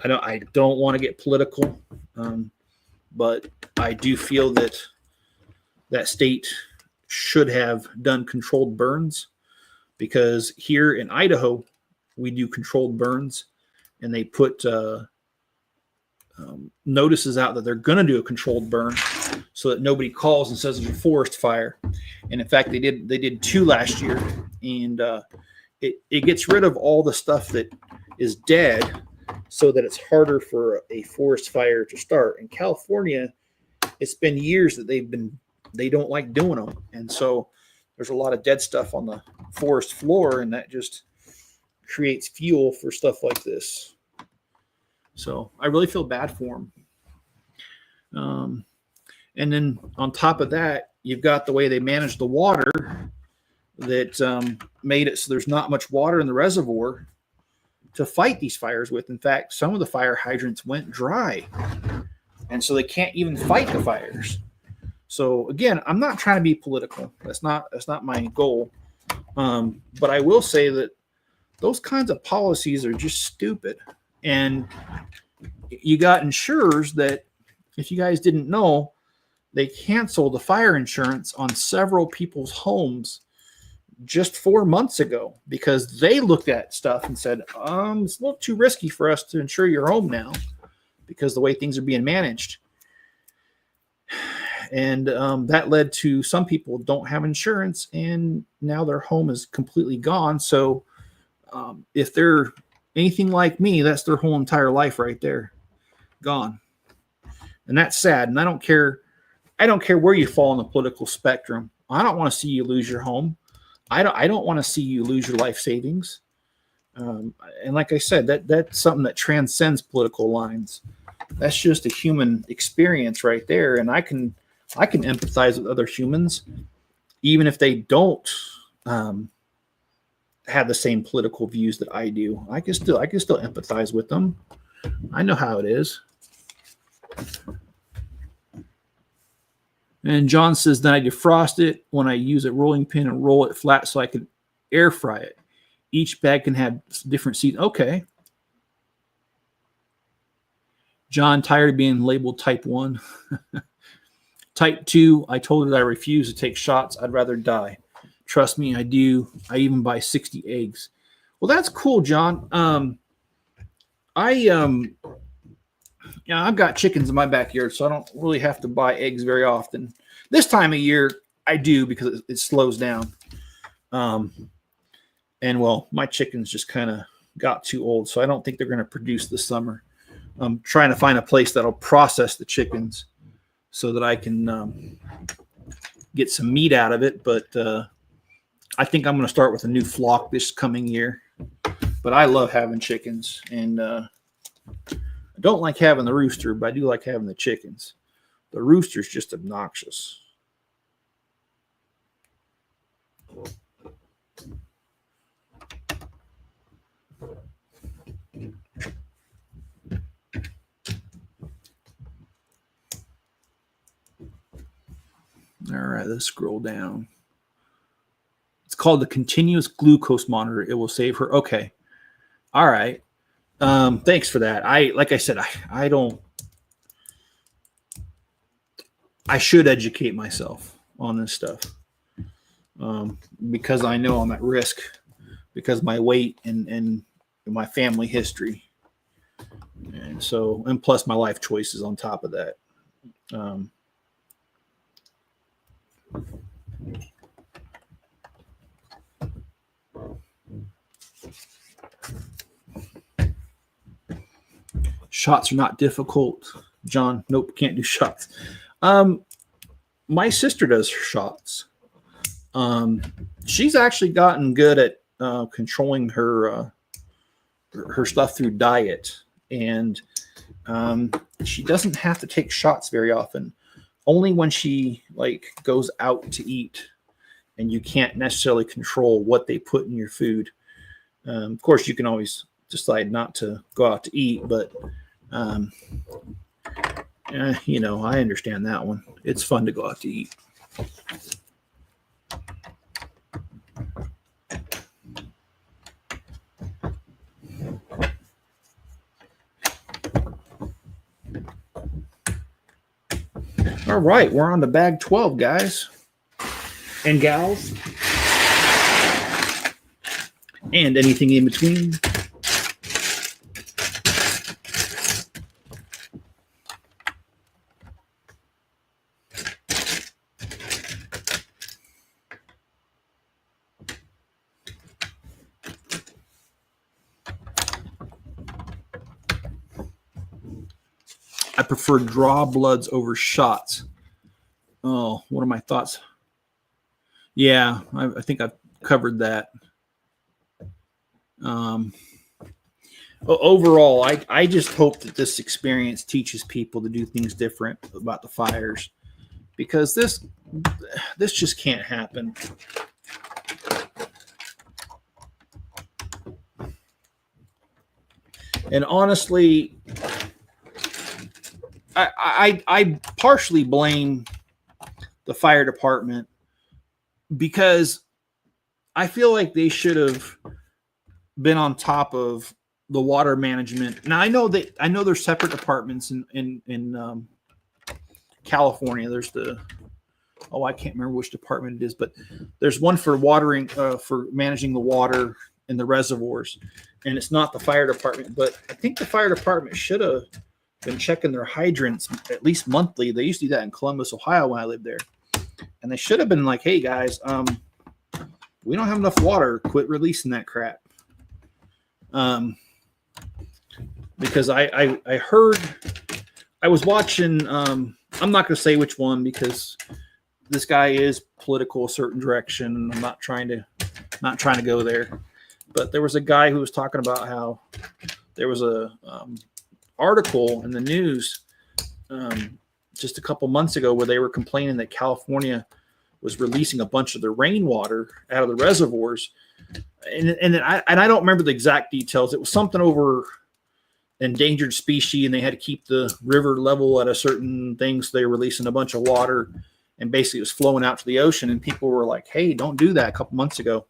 Speaker 1: I don't want to get political, but I do feel that state should have done controlled burns, because here in Idaho, we do controlled burns, and they put notices out that they're going to do a controlled burn so that nobody calls and says there's a forest fire. And in fact, they did 2 last year, and it gets rid of all the stuff that is dead so that it's harder for a forest fire to start. In California, it's been years that they don't like doing them. And so there's a lot of dead stuff on the forest floor, and that just creates fuel for stuff like this. So I really feel bad for them. And then on top of that, you've got the way they manage the water that made it so there's not much water in the reservoir to fight these fires with. In fact, some of the fire hydrants went dry, and so they can't even fight the fires. So again, I'm not trying to be political. That's not my goal. But I will say that those kinds of policies are just stupid. And you got insurers that, if you guys didn't know, they canceled the fire insurance on several people's homes just 4 months ago because they looked at stuff and said, it's a little too risky for us to insure your home now because the way things are being managed. And that led to some people don't have insurance, and now their home is completely gone. So if they're anything like me, that's their whole entire life right there, gone. And that's sad. And I don't care where you fall on the political spectrum. I don't want to see you lose your home. I don't want to see you lose your life savings. And like I said, that's something that transcends political lines. That's just a human experience right there. And I can empathize with other humans, even if they don't have the same political views that I do. I can still empathize with them. I know how it is. And John says, then I defrost it when I use a rolling pin and roll it flat so I can air fry it. Each bag can have different seasons. Okay. John, tired of being labeled type 1. Type 2, I told her that I refuse to take shots. I'd rather die. Trust me, I do. I even buy 60 eggs. Well, that's cool, John. I've got chickens in my backyard, so I don't really have to buy eggs very often. This time of year, I do because it slows down. And well, my chickens just kind of got too old, so I don't think they're going to produce this summer. I'm trying to find a place that'll process the chickens so that I can get some meat out of it. But I think I'm going to start with a new flock this coming year. But I love having chickens, and I don't like having the rooster, but I do like having the chickens. The rooster's just obnoxious. All right, let's scroll down. It's called the continuous glucose monitor. It will save her. Okay. All right. Thanks for that. Like I said, I should educate myself on this stuff because I know I'm at risk because of my weight and my family history. And plus my life choices on top of that. Shots are not difficult, John. Nope, can't do shots. My sister does shots. She's actually gotten good at controlling her stuff through diet, and she doesn't have to take shots very often. Only when she goes out to eat, and you can't necessarily control what they put in your food. Of course, you can always decide not to go out to eat, but I understand that one. It's fun to go out to eat. All right, we're on to bag 12, guys and gals, and anything in between. I prefer draw bloods over shots. Oh, what are my thoughts? Yeah, I think I've covered that. Overall, I just hope that this experience teaches people to do things different about the fires, because this just can't happen. And honestly, I partially blame the fire department, because I feel like they should have been on top of the water management. Now I know there's separate departments in California. There's the I can't remember which department it is, but there's one for watering, for managing the water in the reservoirs, and it's not the fire department. But I think the fire department should have been checking their hydrants at least monthly. They used to do that in Columbus, Ohio, when I lived there, and they should have been like, "Hey guys, we don't have enough water. Quit releasing that crap." Because I heard, I was watching. I'm not going to say which one because this guy is political a certain direction, and I'm not trying to go there. But there was a guy who was talking about how there was a article in the news just a couple months ago where they were complaining that California was releasing a bunch of the rainwater out of the reservoirs, and I don't remember the exact details. It was something over endangered species, and they had to keep the river level at a certain thing, so they were releasing a bunch of water, and basically it was flowing out to the ocean, and people were like, "Hey, don't do that," a couple months ago.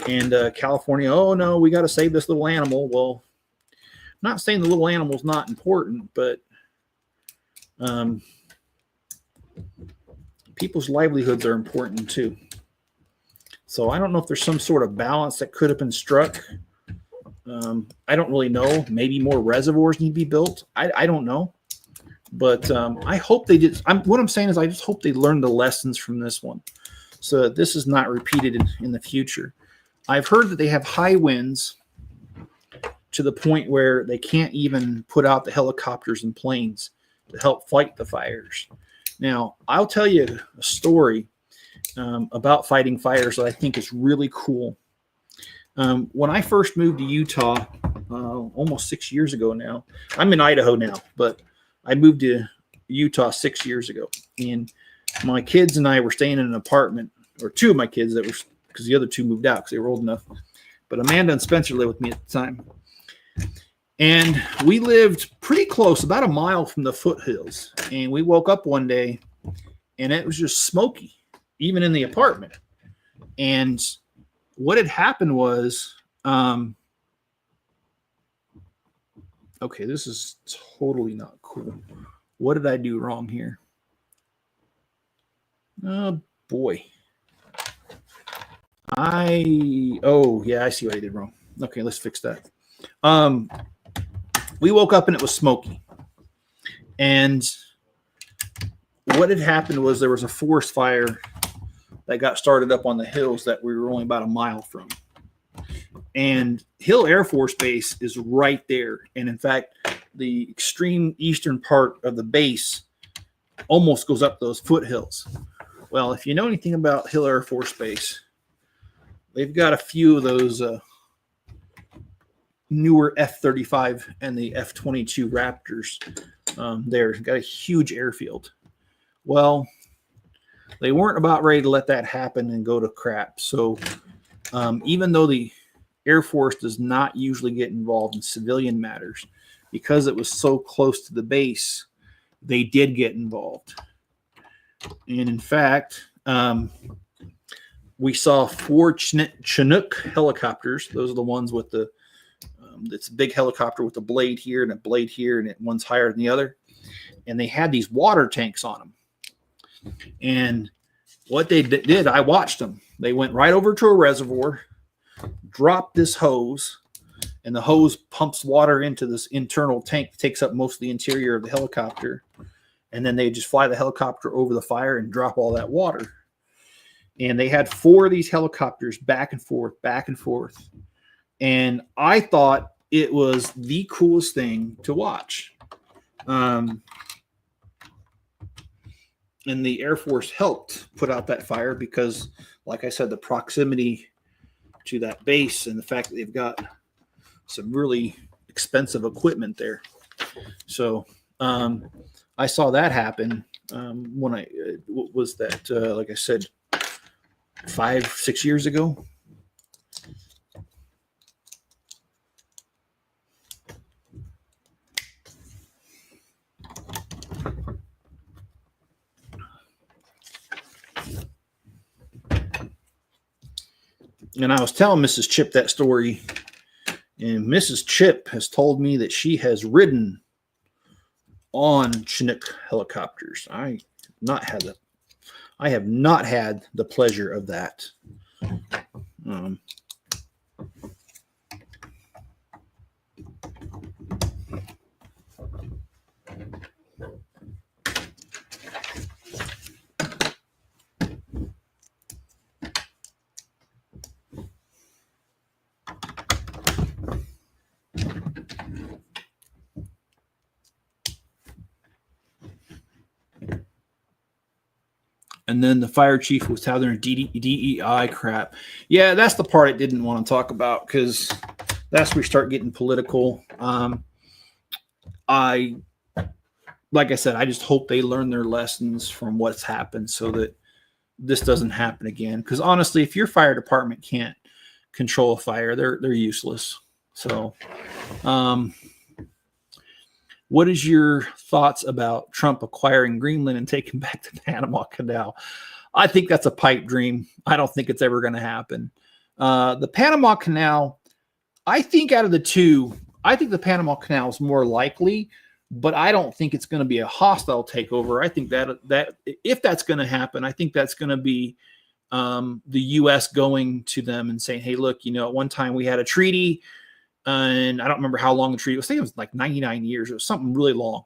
Speaker 1: And California, "Oh no, we got to save this little animal." Well, I'm not saying the little animal's not important, but people's livelihoods are important too. So I don't know if there's some sort of balance that could have been struck. I don't really know. Maybe more reservoirs need to be built. I don't know. But I hope they did. What I'm saying is I just hope they learned the lessons from this one so that this is not repeated in the future. I've heard that they have high winds to the point where they can't even put out the helicopters and planes to help fight the fires. Now, I'll tell you a story about fighting fires that I think is really cool. When I first moved to Utah, almost 6 years ago now, I'm in Idaho now, but I moved to Utah 6 years ago, and my kids and I were staying in an apartment, or two of my kids that were, because the other two moved out because they were old enough, but Amanda and Spencer lived with me at the time. And we lived pretty close, about a mile from the foothills. And we woke up one day and it was just smoky, even in the apartment. And what had happened was, okay, this is totally not cool. What did I do wrong here? Oh, boy. Oh, yeah, I see what I did wrong. Okay, let's fix that. We woke up and it was smoky. And what had happened was there was a forest fire that got started up on the hills that we were only about a mile from. And Hill Air Force Base is right there. And in fact, the extreme eastern part of the base almost goes up those foothills. Well, if you know anything about Hill Air Force Base, they've got a few of those newer F-35 and the F-22 Raptors there. Got a huge airfield. Well, they weren't about ready to let that happen and go to crap. So even though the Air Force does not usually get involved in civilian matters, because it was so close to the base, they did get involved. And in fact, we saw 4 Chinook helicopters. Those are the ones with the it's a big helicopter with a blade here and a blade here, and one's higher than the other. And they had these water tanks on them. And what they did, I watched them. They went right over to a reservoir, dropped this hose, and the hose pumps water into this internal tank that takes up most of the interior of the helicopter. And then they just fly the helicopter over the fire and drop all that water. And they had 4 of these helicopters back and forth, back and forth. And I thought it was the coolest thing to watch. And the Air Force helped put out that fire because, like I said, the proximity to that base and the fact that they've got some really expensive equipment there. So I saw that happen when what was that, like I said, 5-6 years ago. And I was telling Mrs. Chip that story, and Mrs. Chip has told me that she has ridden on Chinook helicopters. I've I have not had the pleasure of that. Um, And then the fire chief was having their DEI crap. Yeah, that's the part I didn't want to talk about because that's where we start getting political. I, like I said, I just hope they learn their lessons from what's happened so that this doesn't happen again. Because honestly, if your fire department can't control a fire, they're useless. So, what is your thoughts about Trump acquiring Greenland and taking back the Panama Canal? I think that's a pipe dream. I don't think it's ever going to happen. The Panama Canal, I think out of the two, I think the Panama Canal is more likely, but I don't think it's going to be a hostile takeover. I think that if that's going to happen, I think that's going to be the U.S. going to them and saying, hey, look, at one time we had a treaty, and I don't remember how long the treaty was. I think it was like 99 years. It was something really long.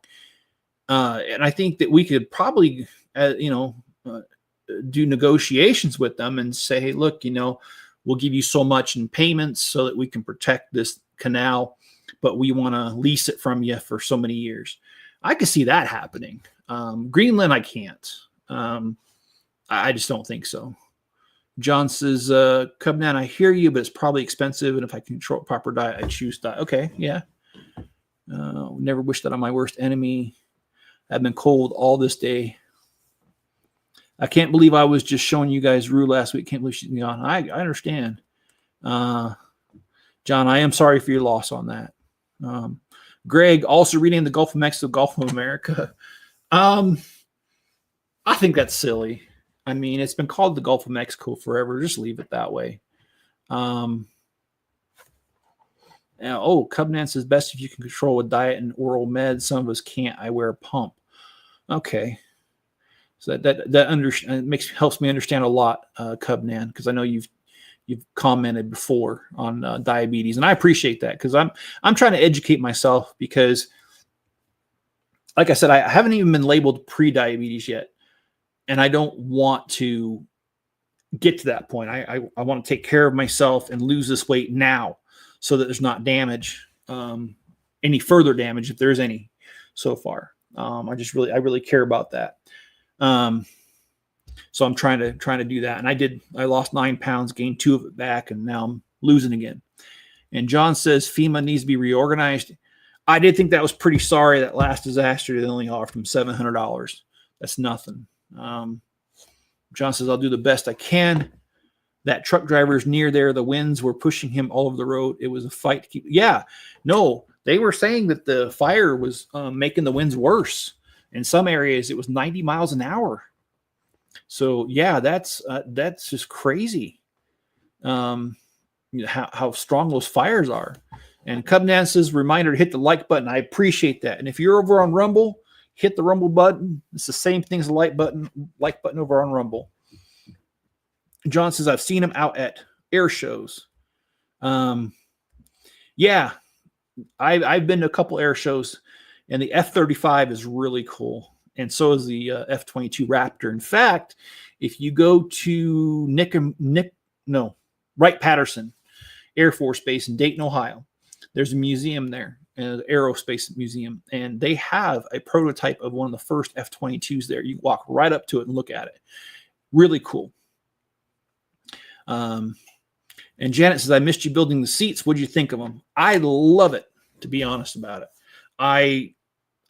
Speaker 1: And I think that we could probably, do negotiations with them and say, hey, look, we'll give you so much in payments so that we can protect this canal, but we want to lease it from you for so many years. I could see that happening. Greenland, I can't. I just don't think so. John says, Cubnan, I hear you, but it's probably expensive. And if I control proper diet, I choose diet. Okay, yeah. Never wish that on my worst enemy. I've been cold all this day. I can't believe I was just showing you guys Rue last week. Can't believe she's gone. I understand. John, I am sorry for your loss on that. Greg, also reading the Gulf of Mexico, Gulf of America. I think that's silly. I mean, it's been called the Gulf of Mexico forever. Just leave it that way. Cubnan says best if you can control with diet and oral meds. Some of us can't. I wear a pump. Okay. So that helps me understand a lot, Cubnan, because I know you've commented before on diabetes, and I appreciate that because I'm trying to educate myself because, like I said, I haven't even been labeled pre-diabetes yet, and I don't want to get to that point. I want to take care of myself and lose this weight now, so that there's not damage, any further damage if there's any so far. I really care about that. So I'm trying to do that. And I lost 9 pounds, gained 2 of it back, and now I'm losing again. And John says FEMA needs to be reorganized. I did think that was pretty sorry. That last disaster, they only offered him $700. That's nothing. John says, I'll do the best I can. That truck driver is near there. The winds were pushing him all over the road. It was a fight to keep. Yeah, no, they were saying that the fire was making the winds worse. In some areas, it was 90 miles an hour. So yeah, that's just crazy. How strong those fires are. And Cubnan says, reminder to hit the like button. I appreciate that. And if you're over on Rumble, hit the Rumble button. It's the same thing as the like button over on Rumble. John says, I've seen him out at air shows. Yeah, I've been to a couple air shows. And the F-35 is really cool. And so is the F-22 Raptor. In fact, if you go to Wright-Patterson Air Force Base in Dayton, Ohio, there's a museum there, an aerospace museum. And they have a prototype of one of the first F-22s there. You walk right up to it and look at it. Really cool. And Janet says, I missed you building the seats. What did you think of them? I love it, to be honest about it.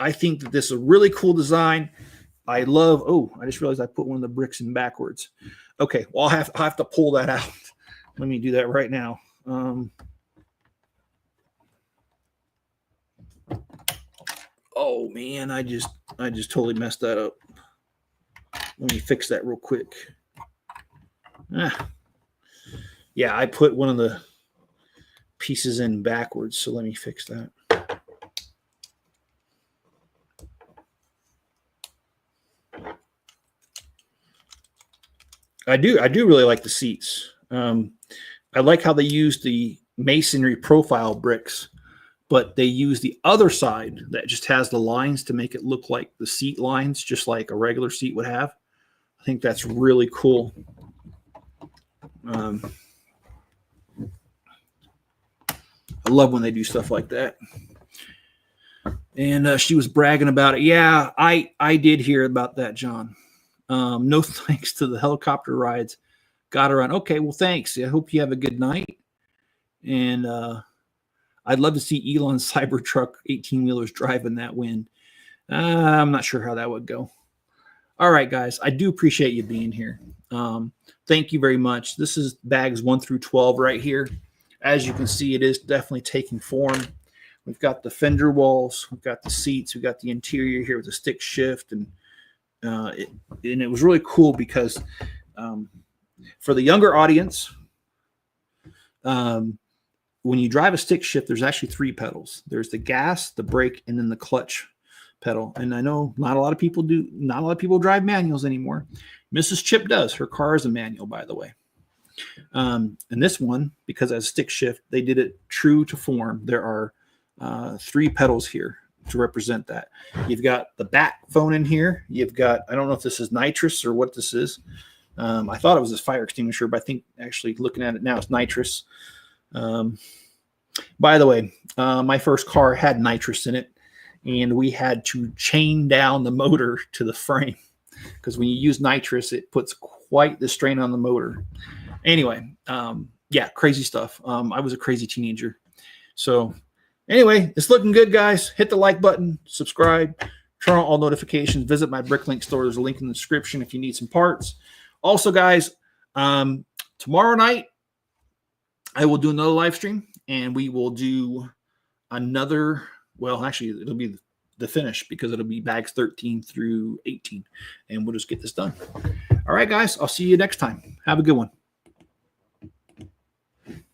Speaker 1: I think that this is a really cool design. I just realized I put one of the bricks in backwards. Okay, well, I'll have to pull that out. Let me do that right now. Oh man, I just totally messed that up. Let me fix that real quick. Yeah, I put one of the pieces in backwards, so let me fix that. I do really like the seats. I like how they use the masonry profile bricks, but they use the other side that just has the lines to make it look like the seat lines, just like a regular seat would have. I think that's really cool. I love when they do stuff like that. And she was bragging about it. Yeah, I did hear about that, John. No thanks to the helicopter rides. Got her on. Okay, well, thanks. I hope you have a good night. And I'd love to see Elon's Cybertruck 18-wheelers drive in that wind. I'm not sure how that would go. All right, guys. I do appreciate you being here. Thank you very much. This is bags 1 through 12 right here. As you can see, it is definitely taking form. We've got the fender walls. We've got the seats. We've got the interior here with the stick shift. And it was really cool because for the younger audience, when you drive a stick shift, there's actually 3 pedals. There's the gas, the brake, and then the clutch pedal. And I know not a lot of people drive manuals anymore. Mrs. Chip does. Her car is a manual, by the way. And this one, because as stick shift, they did it true to form. There are 3 pedals here to represent that. You've got the bat phone in here. You've got, I don't know if this is nitrous or what this is. I thought it was this fire extinguisher, but I think actually looking at it now, it's nitrous. By the way, my first car had nitrous in it, and we had to chain down the motor to the frame because when you use nitrous, it puts quite the strain on the motor. Anyway, yeah, crazy stuff. I was a crazy teenager. So anyway, it's looking good, guys. Hit the like button, subscribe, turn on all notifications, visit my Bricklink store. There's a link in the description if you need some parts. Also, guys, tomorrow night, I will do another live stream, and we will do another, well, actually, it'll be the finish because it'll be bags 13 through 18, and we'll just get this done. All right, guys, I'll see you next time. Have a good one.